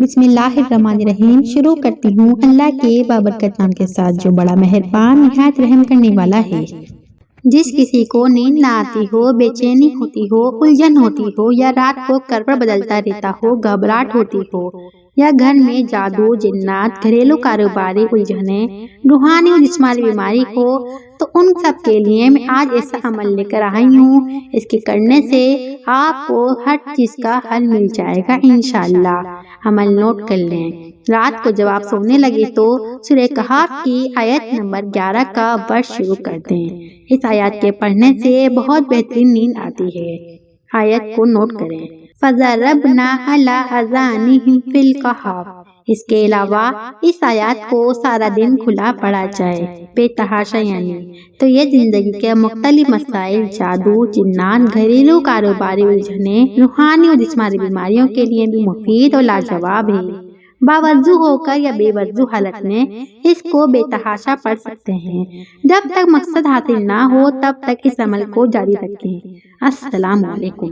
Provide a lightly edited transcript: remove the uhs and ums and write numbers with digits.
بسم اللہ الرحمن الرحیم۔ شروع کرتی ہوں اللہ کے بابرکت نام کے ساتھ جو بڑا مہربان نہایت رحم کرنے والا ہے۔ جس کسی کو نیند نہ آتی ہو، بے چینی ہوتی ہو، الجھن ہوتی ہو، یا رات کو کروٹ بدلتا رہتا ہو، گھبراہٹ ہوتی ہو، یا گھر میں جادو، جنات، گھریلو کاروباری الجھنیں، روحانی اور جسمانی بیماری ہو، تو ان سب کے لیے میں آج ایسا عمل لے کر آئی ہوں۔ اس کے کرنے سے آپ کو ہر چیز کا حل مل جائے گا انشاءاللہ۔ عمل نوٹ کر لیں۔ رات کو جب آپ سونے لگے تو سورہ کہف کی آیت نمبر 11 کا ورد شروع کر دیں۔ اس آیت کے پڑھنے سے بہت بہترین نیند آتی ہے۔ آیت کو نوٹ کریں۔ فَضَرَبْنَا عَلَىٰ آذَانِهِمْ فِي الْكَهْفِ۔ اس کے علاوہ اس آیات کو سارا دن کھلا پڑا جائے بے تحاشا تو یہ زندگی کے مختلف مسائل، جادو، جنات، گھریلو کاروباری الجھنیں، روحانی اور جسمانی بیماریوں کے لیے بھی مفید اور لاجواب ہے۔ باوضو ہو کر یا بے وضو حالت میں اس کو بے تحاشا پڑھ سکتے ہیں۔ جب تک مقصد حاصل نہ ہو تب تک اس عمل کو جاری رکھیں۔ السلام علیکم۔